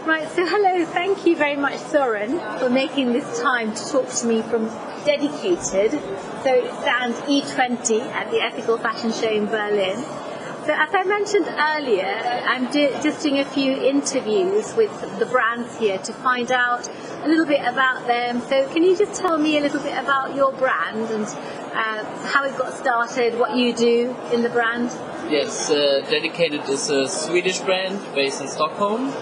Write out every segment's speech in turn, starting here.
Right, so hello, thank you very much, Soren, for making this time to talk to me from Dedicated. So it stands E20 at the Ethical Fashion Show in Berlin. So as I mentioned earlier, I'm just doing a few interviews with the brands here to find out a little bit about them. So can you just tell me a little bit about your brand and how it got started, what you do in the brand? Yes, Dedicated is a Swedish brand based in Stockholm.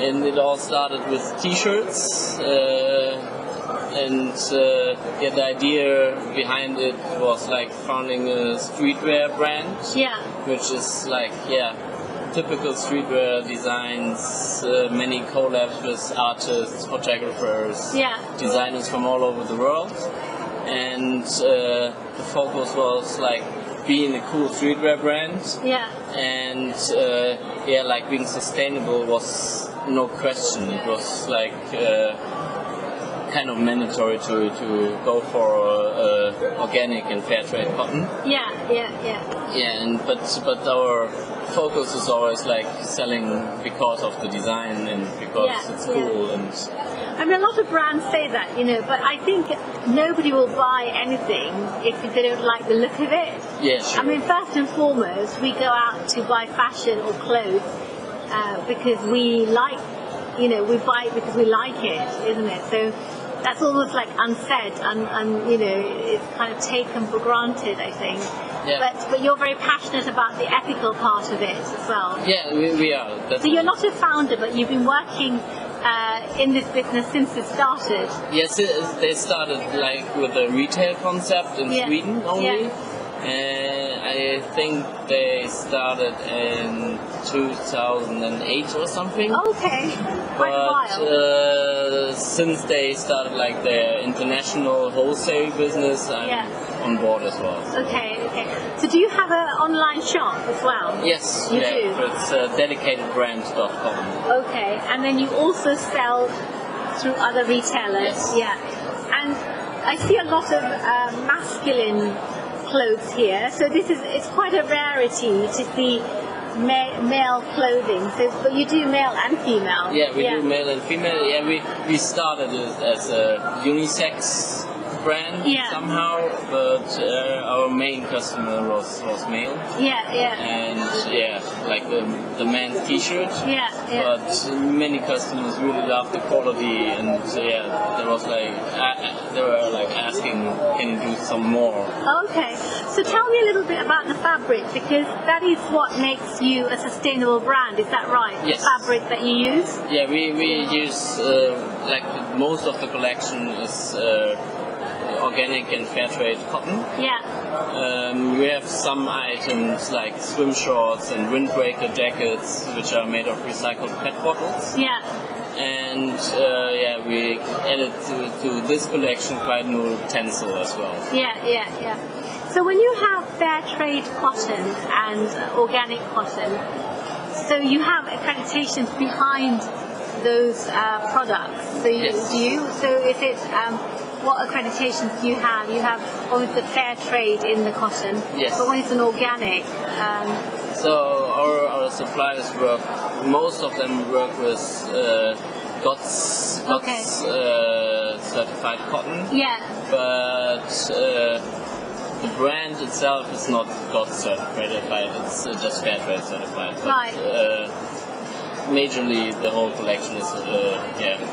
And it all started with t-shirts, and the idea behind it was like founding a streetwear brand, which is like typical streetwear designs, many collabs with artists, photographers, designers from all over the world, and the focus was like being a cool streetwear brand, and like being sustainable was no question. It was like kind of mandatory to go for organic and fair trade cotton. But our focus is always like selling because of the design and because it's cool. And I mean, a lot of brands say that, but I think nobody will buy anything if they don't like the look of it. Yeah, sure. I mean, first and foremost, we go out to buy fashion or clothes because we like, we buy it because we like it, isn't it? So that's almost like unsaid and it's kind of taken for granted, I think. Yeah. But you're very passionate about the ethical part of it as well. Yeah, we are. Definitely. So you're not a founder, but you've been working in this business since it started. Yes, they started like with a retail concept in Sweden only. I think they started in 2008 or something. Okay, quite a while. Since they started like their international wholesale business, I'm on board as well. Okay. So do you have an online shop as well? Yes, you do. It's dedicatedbrand.com. Okay, and then you also sell through other retailers. Yes. And I see a lot of masculine clothes here, so it's quite a rarity to see male clothing. So, but you do male and female. Yeah, we do male and female. Yeah, we started it as a unisex brand somehow, but our main customer was male. And like the man's t-shirt. But many customers really loved the quality, and there was like they were like asking, can you do some more? Okay, so tell me a little bit about the fabric, because that is what makes you a sustainable brand. Is that right? Yes. The fabric that you use. Yeah, we use like most of the collection is organic and fair trade cotton. We have some items like swim shorts and windbreaker jackets, which are made of recycled PET bottles. And we added to this collection quite new tencel as well. So when you have fair trade cotton and organic cotton, so you have accreditations behind those products. So do you? So is it? What accreditations do you have? You have obviously fair trade in the cotton. Yes. But when it's an organic. So our suppliers most of them work with GOTS certified cotton. But the brand itself is not GOTS certified. It's just fair trade certified. But, majorly, the whole collection is organic.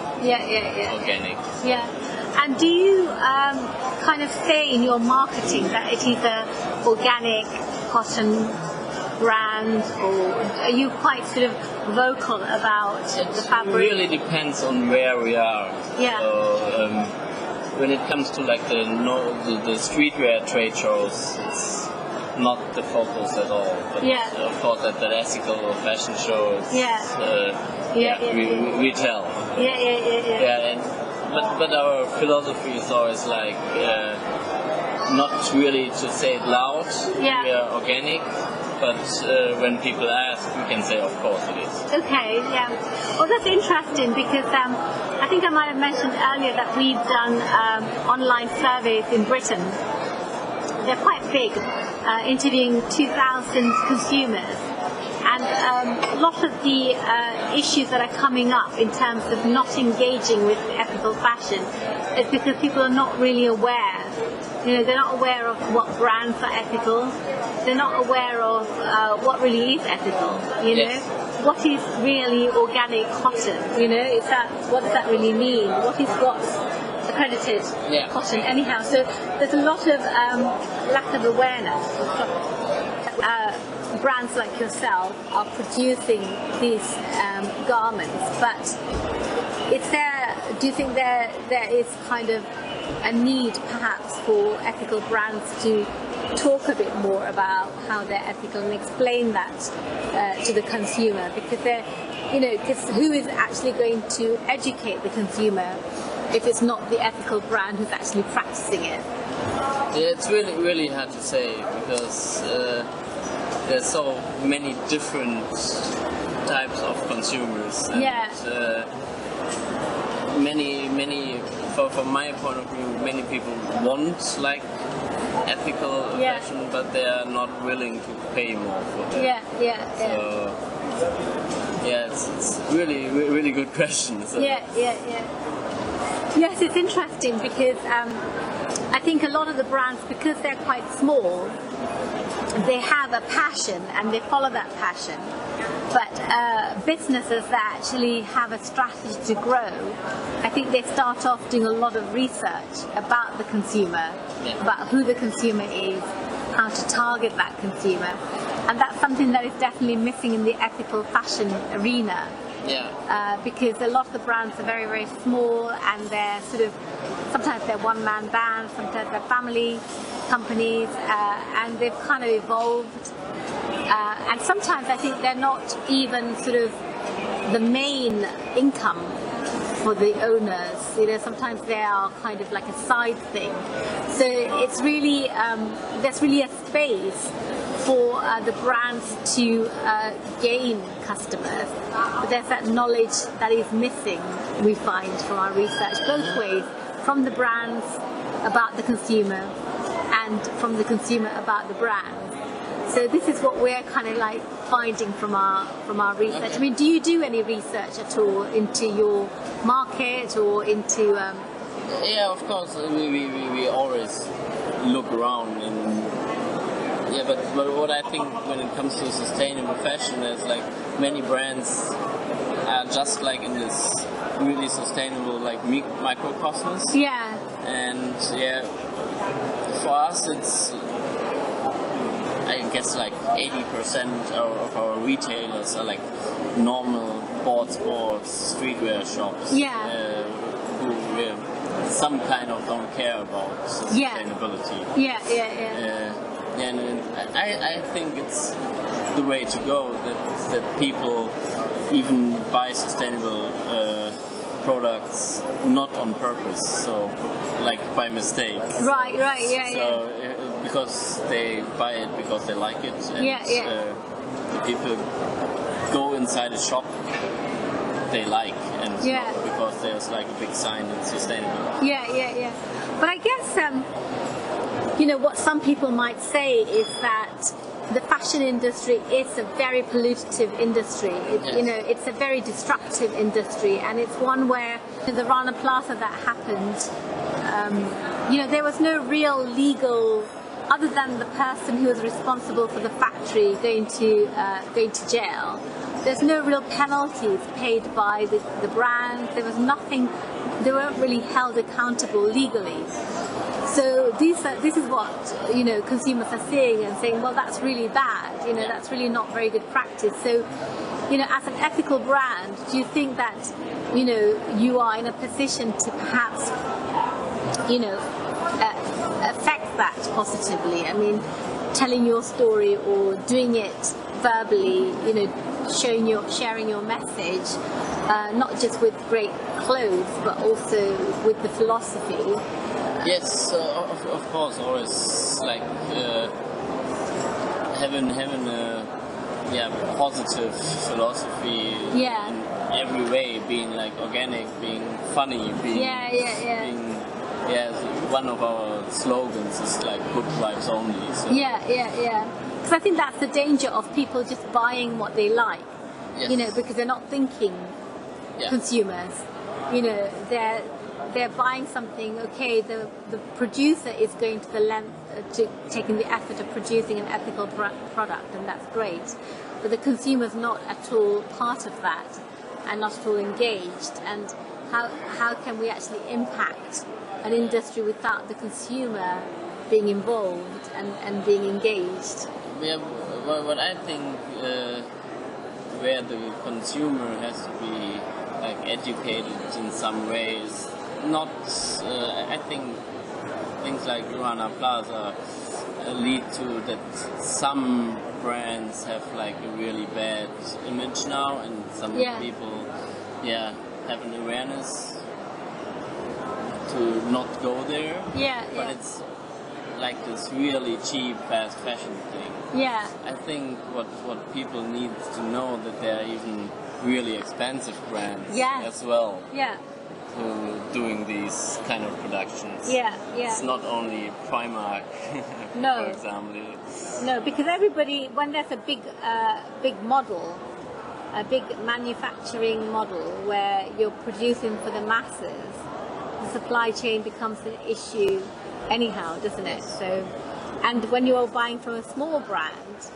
And do you kind of say in your marketing that it is an organic cotton brand, or are you quite sort of vocal about the fabric? It really depends on where we are. So, when it comes to like the streetwear trade shows, it's not the focus at all. But of course, at the ethical fashion show, we tell. But our philosophy is always like not really to say it loud. We are organic, but when people ask, we can say, of course it is. Okay, Well, that's interesting because I think I might have mentioned earlier that we've done online surveys in Britain. They're quite big, interviewing 2,000 consumers. And lot of the issues that are coming up in terms of not engaging with ethical fashion is because people are not really aware. They're not aware of what brands are ethical. They're not aware of what really is ethical. What is really organic cotton? What does that really mean? What is what's accredited cotton anyhow? So there's a lot of lack of awareness. Brands like yourself are producing these garments, but do you think there is kind of a need perhaps for ethical brands to talk a bit more about how they're ethical and explain that to the consumer? Because because who is actually going to educate the consumer if it's not the ethical brand who's actually practicing it? Yeah, it's really, really hard to say because there's so many different types of consumers. And, many, from my point of view, many people want like ethical fashion, but they are not willing to pay more for that. So, it's really, really good question. So. Yes, it's interesting because I think a lot of the brands, because they're quite small, they have a passion and they follow that passion. But businesses that actually have a strategy to grow, I think they start off doing a lot of research about the consumer, about who the consumer is, how to target that consumer. And that's something that is definitely missing in the ethical fashion arena. Because a lot of the brands are very, very small, and they're sometimes they're one-man bands, sometimes they're family companies, and they've kind of evolved. And sometimes I think they're not even the main income for the owners. Sometimes they are kind of like a side thing. So it's really, there's really a space for the brands to gain customers, but there's that knowledge that is missing, we find from our research, both ways, from the brands about the consumer and from the consumer about the brand. So this is what we're kind of like finding from our research. I mean, do you do any research at all into your market or into? Yeah, of course. We always look around and. Yeah, but what I think when it comes to sustainable fashion is like many brands are just like in this really sustainable like microcosmos. And for us it's I guess like 80% of our retailers are like normal sports streetwear shops who some kind of don't care about sustainability. And I think it's the way to go, that people even buy sustainable products not on purpose, so like by mistake. Because they buy it because they like it, and the people go inside a shop they like, and not because there's like a big sign that's sustainable. But I guess what some people might say is that the fashion industry is a very pollutive industry. It's a very destructive industry, and it's one where the Rana Plaza that happened, there was no real legal, other than the person who was responsible for the factory going to jail. There's no real penalties paid by the brand. There was nothing. They weren't really held accountable legally. So this is what consumers are seeing and saying, well, that's really bad. That's really not very good practice. So, as an ethical brand, do you think that you are in a position to perhaps affect that positively? I mean, telling your story or doing it verbally, sharing your message, not just with great clothes, but also with the philosophy. Yes, of course, always like having a positive philosophy in every way, being like organic, being funny, being one of our slogans is like good vibes only. So. Because I think that's the danger of people just buying what they like. Yes. You know, because they're not thinking consumers. You know, they're buying something. Okay, the producer is going to the length to taking the effort of producing an ethical product, and that's great. But the consumer's not at all part of that, and not at all engaged. And how can we actually impact an industry without the consumer being involved and being engaged? Yeah, what I think, where the consumer has to be like educated in some ways. Not, I think things like Rana Plaza lead to that some brands have like a really bad image now, and some people, have an awareness to not go there. But it's like this really cheap fast fashion thing. I think what people need to know that there are even really expensive brands as well. Doing these kind of productions. It's not only Primark, for example. No, because everybody, when there's a big model, a big manufacturing model where you're producing for the masses, the supply chain becomes an issue anyhow, doesn't it? So, and when you're buying from a small brand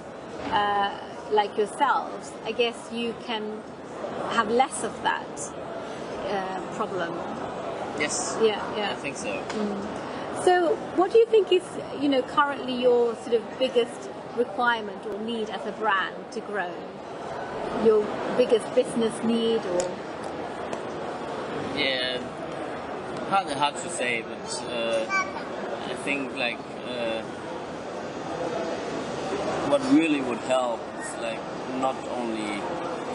like yourselves, I guess you can have less of that problem. Yes. I think so. So, what do you think is, you know, currently your sort of biggest requirement or need as a brand to grow? Your biggest business need, or? Yeah, hard to say, but I think like what really would help is like not only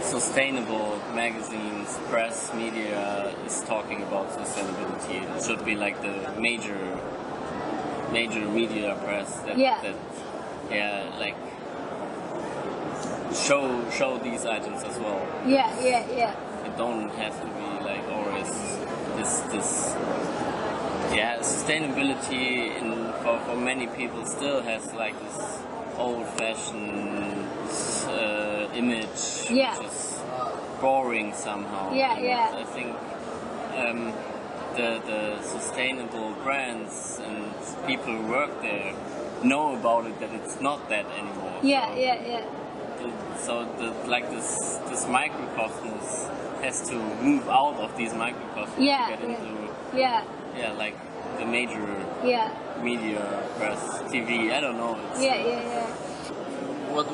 sustainable magazines, press, media is talking about sustainability. It should be like the major media press that like show these items as well. It don't have to be like always this sustainability for many people still has like this old-fashioned image, which is boring somehow. I think the sustainable brands and people who work there know about it, that it's not that anymore. So this microcosmos has to move out of these microcosmos to get into like the major media, press, TV. I don't know. What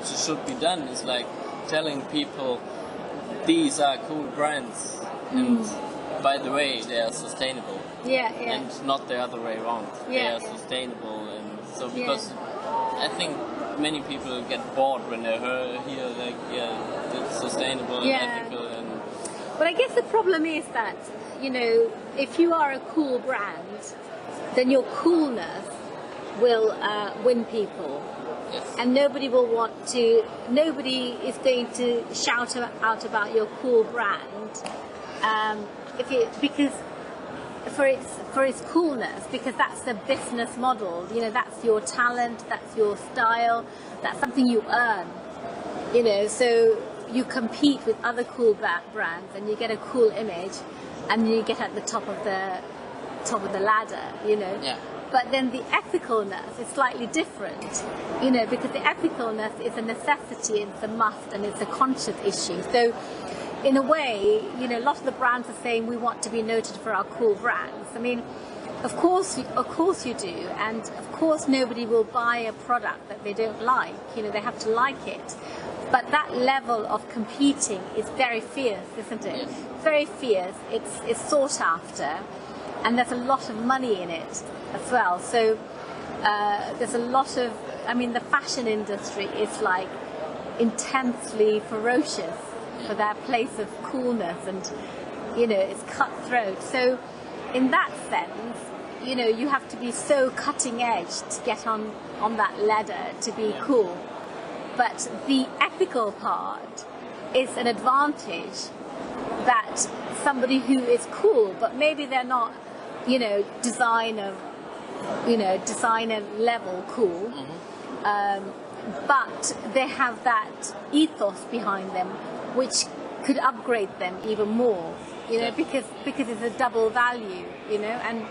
should be done is like telling people these are cool brands, and by the way, they are sustainable. And not the other way around. They are sustainable, and so because I think many people get bored when they hear like it's sustainable and ethical and. But I guess the problem is that, you know, if you are a cool brand, then your coolness will win people. And nobody is going to shout out about your cool brand because for its coolness, because that's the business model. You know, that's your talent, that's your style, that's something you earn. You know, so you compete with other cool brands, and you get a cool image, and you get at the top of the ladder. You know. But then the ethicalness is slightly different, you know, because the ethicalness is a necessity, it's a must, and it's a conscious issue. So, in a way, you know, a lot of the brands are saying we want to be noted for our cool brands. I mean, of course you do, and of course nobody will buy a product that they don't like. You know, they have to like it. But that level of competing is very fierce, isn't it? Very fierce. It's sought after, and there's a lot of money in it as well. So there's a lot of, I mean, the fashion industry is like intensely ferocious for their place of coolness, and you know, it's cutthroat. So in that sense, you know, you have to be so cutting edge to get on that ladder to be cool. But the ethical part is an advantage that somebody who is cool, but maybe they're not, you know, designer level cool, but they have that ethos behind them, which could upgrade them even more, you know, because it's a double value, you know, and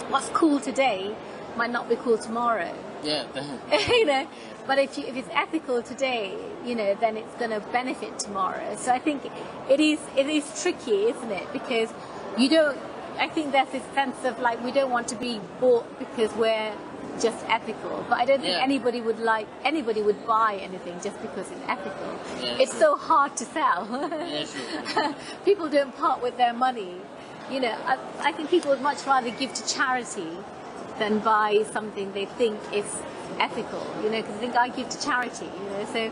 what's cool today might not be cool tomorrow. Yeah. You know, but if it's ethical today, you know, then it's going to benefit tomorrow. So I think it is tricky, isn't it? Because I think there's this sense of like, we don't want to be bought because we're just ethical, but I don't think anybody would buy anything just because it's ethical. Yeah, it's so hard to sell. Yeah, sure. People don't part with their money. You know, I think people would much rather give to charity than buy something they think is ethical, you know, because I think I give to charity, you know. So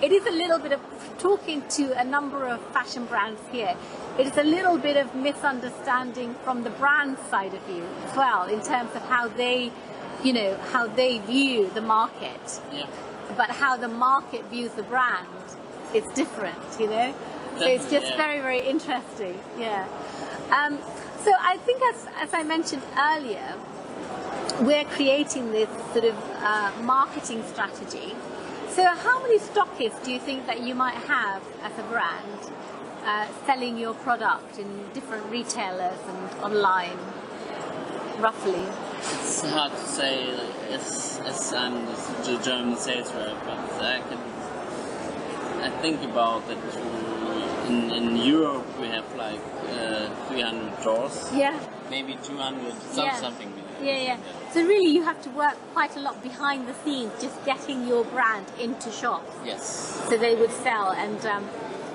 it is a little bit of, talking to a number of fashion brands here, it is a little bit of misunderstanding from the brand side of you as well, in terms of how they, you know, how they view the market. Yeah. But how the market views the brand, it's different, you know. So it's just very, very interesting. Yeah. So I think, as I mentioned earlier, we're creating this sort of marketing strategy. So how many stockists do you think that you might have as a brand selling your product in different retailers and online, roughly? It's hard to say, like, as I'm the German sales rep, but I think about that in Europe we have like 300 stores. Yeah. Maybe 200, something. Yeah. So really you have to work quite a lot behind the scenes, just getting your brand into shops. Yes. So they would sell, and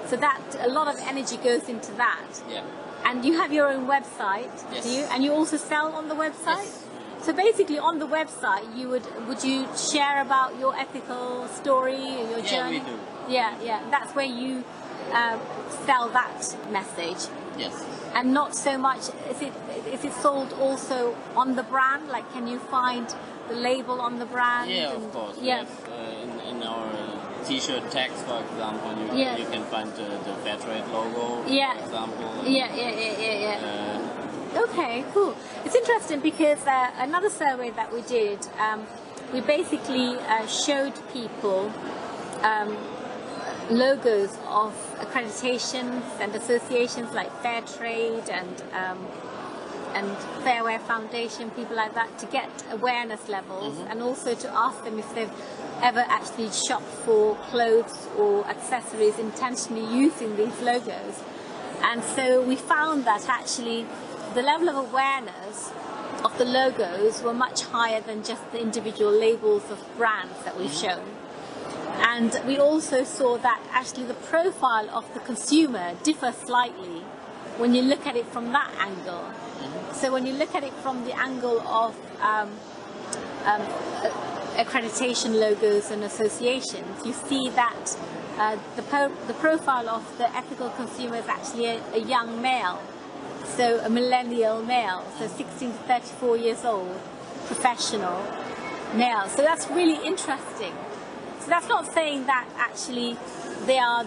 so that a lot of energy goes into that. Yeah. And you have your own website, yes. do you? And you also sell on the website? Yes. So basically on the website would you share about your ethical story or your journey? Yeah, we do. Yeah. That's where you sell that message. Yes. And not so much, is it sold also on the brand? Like, can you find the label on the brand? Yeah, of course. Yeah. We have, in our t-shirt tags, for example, you can find the fair trade logo, for example. Yeah. Okay, cool. It's interesting because another survey that we did, we basically showed people logos of accreditations and associations like Fair Trade and Fairwear Foundation, people like that, to get awareness levels, and also to ask them if they've ever actually shopped for clothes or accessories intentionally using these logos. And so we found that actually the level of awareness of the logos were much higher than just the individual labels of brands that we've shown. And we also saw that actually the profile of the consumer differs slightly when you look at it from that angle. So when you look at it from the angle of accreditation logos and associations, you see that the profile of the ethical consumer is actually a young male, so a millennial male, so 16 to 34 years old, professional male. So that's really interesting. So that's not saying that actually they are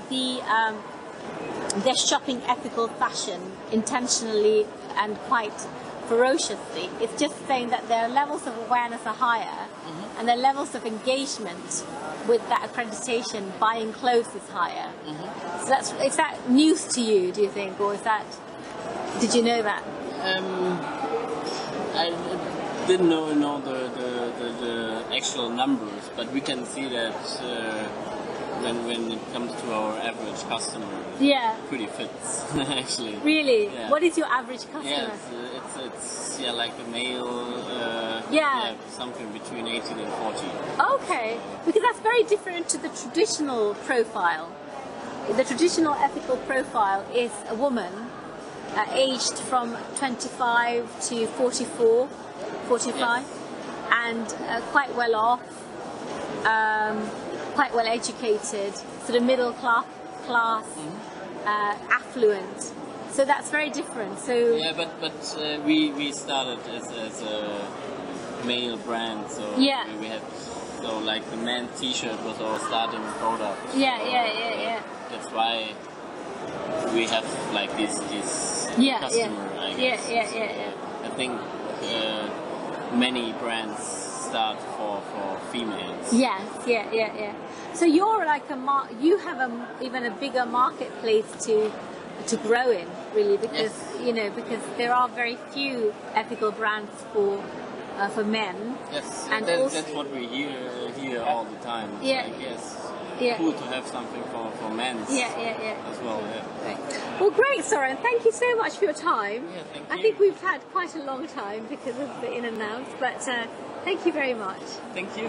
they're shopping ethical fashion intentionally and quite ferociously. It's just saying that their levels of awareness are higher, and their levels of engagement with that accreditation, buying clothes, is higher. So is that news to you, do you think, or did you know that? I didn't know the actual numbers, but we can see that when it comes to our average customer, pretty fits actually. Really? Yeah. What is your average customer? Yeah, it's like a male. Something between 18 and 40. Okay, because that's very different to the traditional profile. The traditional ethical profile is a woman aged from 25 to 44, 45, and quite well off, quite well educated, sort of middle class, affluent. So that's very different. So yeah, but we started as a male brand, so we had like the man T-shirt was our starting product. Yeah. That's why we have like this customer. I guess. Yeah. I think many brands start for females. Yes, yeah. So you're like you have even a bigger marketplace to grow in, really, because because there are very few ethical brands for men. Yes, and that's what we hear all the time. It's Yeah. like, yes, Yeah. cool to have something for men Yeah. as well. Yeah. Great. Well, great, Soren. Thank you so much for your time. Yeah, thank I you. think we've had quite a long time because of the in and outs, but thank you very much. Thank you.